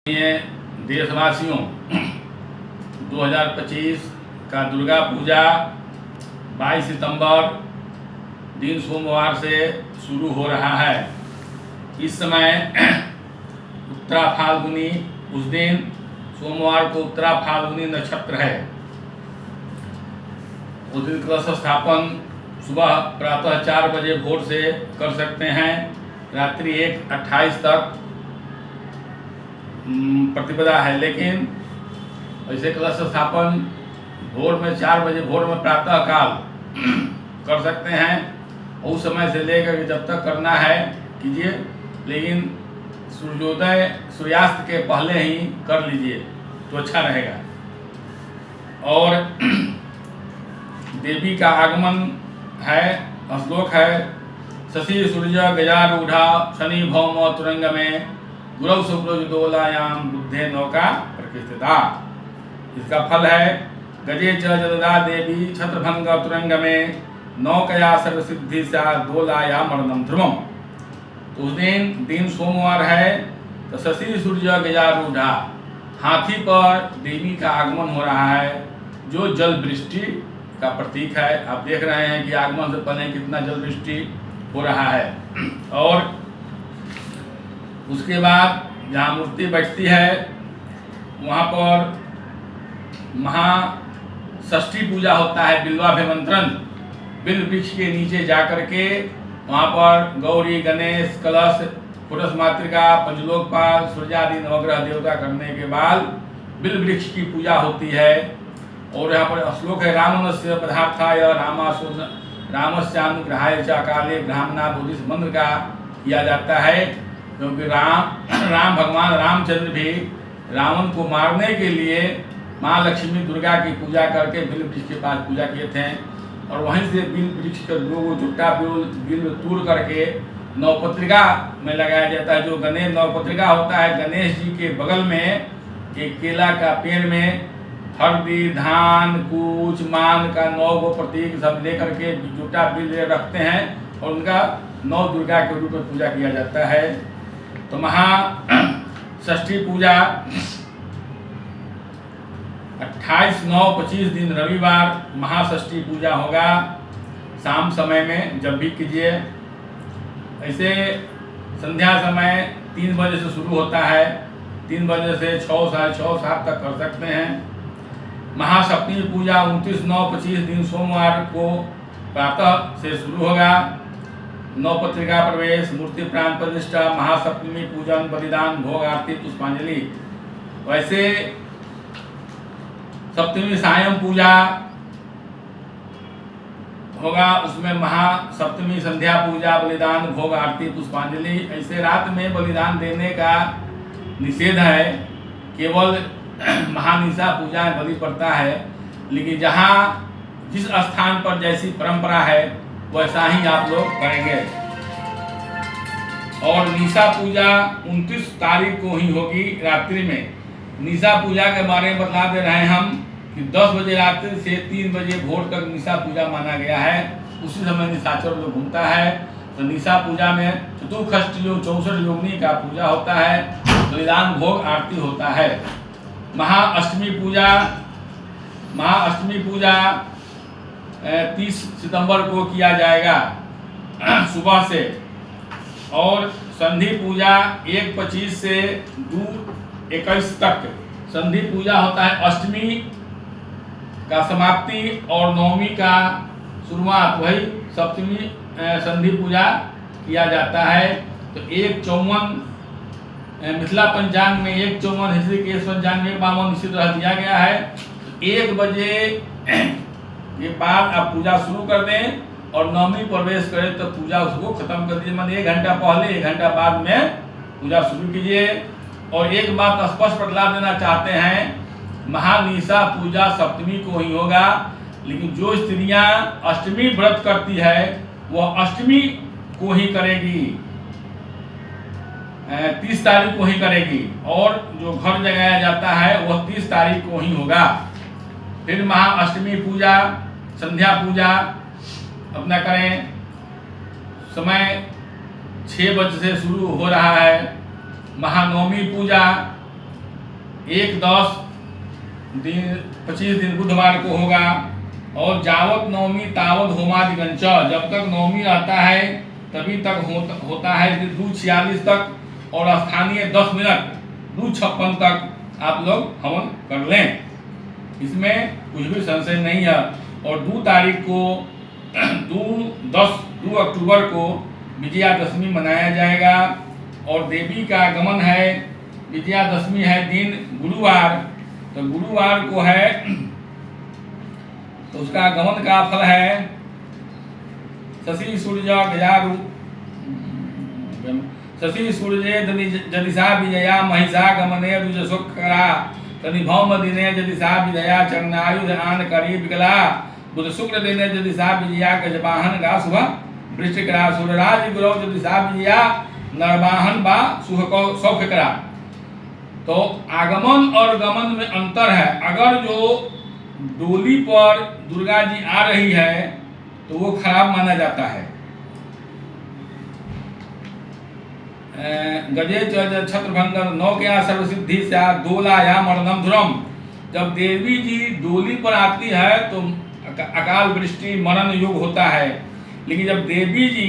ये देशवासियों 2025 का दुर्गा पूजा 22 सितंबर दिन सोमवार से शुरू हो रहा है। इस समय उत्तरा फाल्गुनी, उस दिन सोमवार को उत्तरा फाल्गुनी नक्षत्र है। उस दिन कलश स्थापन सुबह प्रातः 4 बजे भोर से कर सकते हैं। रात्रि 1:28 तक प्रतिपदा है, लेकिन ऐसे कलश स्थापन भोर में 4 बजे भोर में प्रातः काल कर सकते हैं। उस समय से लेकर जब तक करना है कीजिए, लेकिन सूर्यास्त के पहले ही कर लीजिए तो अच्छा रहेगा। और देवी का आगमन है, श्लोक है शशि सूर्य गजारूढ़ा शनि भौम तुरंग में गुरव शुक्रोजदोलायाम बुद्धे नौका प्रकृतिता। इसका फल है गजे च जलदा देवी छत्रभंग तुरंग में नौकया सर्वसिद्धि सा दोलाया मरणम ध्रुवम। तो उस दिन सोमवार है, तो शशि सूर्य गजारूढ़ा हाथी पर देवी का आगमन हो रहा है, जो जल वृष्टि का प्रतीक है। आप देख रहे हैं कि आगमन से पहले कितना जल वृष्टि हो रहा है। और उसके बाद जहाँ मूर्ति बैठती है वहाँ पर महाषष्ठी पूजा होता है। बिल्वाभिमंत्रण, बिल्व वृक्ष के नीचे जाकर के वहाँ पर गौरी, गणेश, कलश, पुरुष मातृका, पंचलोकपाल, सूर्यादि नवग्रह देवता करने के बाद बिल्व वृक्ष की पूजा होती है। और यहाँ पर श्लोक है रामनस्य पदार्थाय रामस्यानुग्रहाय च काले ब्राह्मणा बुद्धिस्ट मंत्र का किया जाता है, क्योंकि राम भगवान रामचंद्र भी रावण को मारने के लिए माँ लक्ष्मी दुर्गा की पूजा करके बिल्व वृक्ष के पास पूजा किए थे। और वहीं से बिल्व वृक्ष का जुट्टा बिल्व तोड़ करके नवपत्रिका में लगाया जाता है। जो गणेश नवपत्रिका होता है, गणेश जी के बगल में एक केला का पेड़ में हल्दी, धान, कूच, मान का 9 प्रतीक सब लेकर के जुटा बिल्व रखते हैं और उनका 9 दुर्गा के रूप में पूजा किया जाता है। तो महाषष्ठी पूजा 28/9/25 दिन रविवार महाषष्ठी पूजा होगा। शाम समय में जब भी कीजिए, ऐसे संध्या समय 3 बजे से शुरू होता है, 3 बजे से 6, साढ़े 6, 7 तक कर सकते हैं। महासप्तमी पूजा 29/9/25 दिन सोमवार को प्रातः से शुरू होगा। नवपत्रिका प्रवेश, मूर्ति प्राण प्रतिष्ठा, महासप्तमी पूजन, बलिदान, भोग, आरती, पुष्पांजलि। वैसे सप्तमी सायं पूजा होगा, उसमें महासप्तमी संध्या पूजा, बलिदान, भोग, आरती, पुष्पांजलि। ऐसे रात में बलिदान देने का निषेध है, केवल महानिशा पूजा में बलि पड़ता है। लेकिन जहाँ जिस स्थान पर जैसी परंपरा है वैसा ही आप लोग करेंगे। और निशा पूजा 29 तारीख को ही होगी रात्रि में। निशा पूजा के बारे में बता दे रहे हैं हम कि 10 बजे रात्रि से 3 बजे भोर तक निशा पूजा माना गया है। उसी समय निशाचर लोग घूमता है। तो निशा पूजा में चतुर्षष्ठी योग 64 योगिनी का पूजा होता है, बलिदान, भोग, आरती होता है। महाअष्टमी पूजा 30 सितंबर को किया जाएगा सुबह से। और संधि पूजा 1/25 से 2/21 तक संधि पूजा होता है। अष्टमी का समाप्ति और नवमी का शुरुआत, वही सप्तमी संधि पूजा किया जाता है। तो 1/54 मिथिला पंचांग में 1/54, ऋषिकेश पंचांग में 52 इसी तरह दिया गया है। 1 बजे के बाद आप पूजा शुरू कर दें और नवमी प्रवेश करें तो पूजा उसको खत्म कर दीजिए। मतलब 1 घंटा पहले 1 घंटा बाद में पूजा शुरू कीजिए। और एक बात स्पष्ट बतला देना चाहते हैं, महानिशा पूजा सप्तमी को ही होगा, लेकिन जो स्त्रियां अष्टमी व्रत करती है वह अष्टमी को ही करेगी, 30 तारीख को ही करेगी। और जो घर जगाया जाता है वह 30 तारीख को ही होगा। फिर महाअष्टमी पूजा, संध्या पूजा अपना करें। समय 6 बजे से शुरू हो रहा है। महानवमी पूजा 1-10 दिन 25 दिन बुधवार को होगा। और जावत नवमी तावत होमादिगंच, जब तक नवमी रहता है तभी तक होता है 2:46 तक, और स्थानीय 10 मिनट 2:56 तक आप लोग हवन कर लें, इसमें कुछ भी संशय नहीं है। और 2 तारीख को 2 अक्टूबर को विजयादशमी मनाया जाएगा, और देवी का आगमन है, विजयादशमी है दिन गुरुवार, तो गुरुवार को है, तो उसका आगमन का फल है शशि सूर्य गजारू शशि सूर्य जदिशा विजया महिषा गमने रुजशुक्रा तनिभौम दिने जदिशा विजया चरणायुध आन करी विकला बुध शुक्र दिने जदिशा विजया गजवाहन गा शुभ वृश्चिकरा सूर्यराज गुरु जदिशा विजया नरवाहन बा सौख्यकरा। तो आगमन और गमन में अंतर है। अगर जो डोली पर दुर्गा जी आ रही है तो वो खराब माना जाता है। गजे छत्रभंग नौकया सर्वसिद्धि से दोला या मरणम धुरम, जब देवी जी डोली पर आती है तो अकाल वृष्टि मरण युग होता है। लेकिन जब देवी जी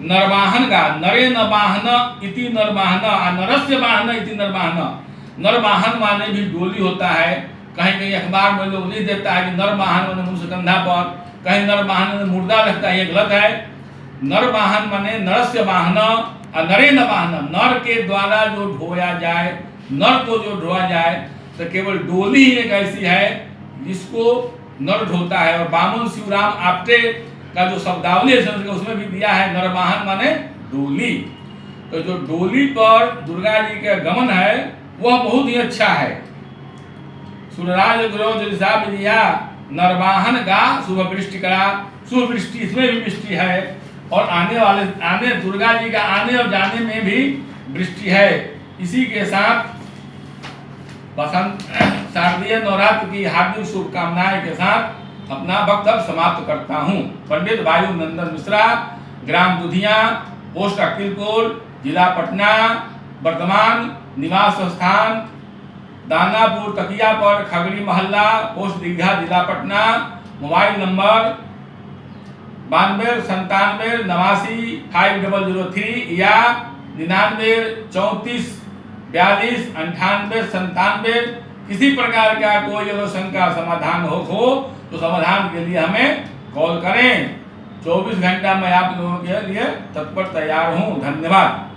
नरवाहन का नरे नवाहन इति नरवाहन नरस्य वाहन इति नरवाहन, नरवाहन माने भी डोली होता है। कहीं कहीं अखबार में लोग लिख देता है कि नरवाहन माने मुंसकंधा पर, कहीं नरवाहन माने मुर्दा लगता है, ये गलत है। नरवाहन माने नरस्य वाहन और नरे नवाहन, नर के द्वारा जो ढोया जाए, नर को जो ढोया जाए, तो केवल डोली ही एक ऐसी है जिसको नर ढोता है। और बामन शिवराम आपटे का जो शब्दावली है उसमें भी दिया है नरवाहन माने डोली। तो जो डोली पर दुर्गा जी का गमन है वह बहुत ही अच्छा है। सूर्यराज गुरु जदिशा विजया नरवाहन गा शुभ वृष्टि करा, शुभ वृष्टि इसमें भी वृष्टि है, और आने दुर्गा जी का आने और जाने में भी वृष्टि है। इसी के साथ बसंत शारदीय नवरात्र की हार्दिक शुभकामनाएं के साथ अपना वक्तव्य समाप्त करता हूँ। पंडित वायु नंदन मिश्रा, ग्राम दुधिया, पोस्ट अकीलपुर, जिला पटना, वर्तमान निवास स्थान दानापुर तकिया पर, खगड़ी मोहल्ला, पोस्ट दीघा, जिला पटना। मोबाइल नंबर 92 97 89 5003 या 99 34 42 98 97। किसी प्रकार का कोई अगर शंका समाधान हो तो समाधान के लिए हमें कॉल करें। 24 घंटा मैं आप लोगों के लिए तत्पर तैयार हूँ। धन्यवाद।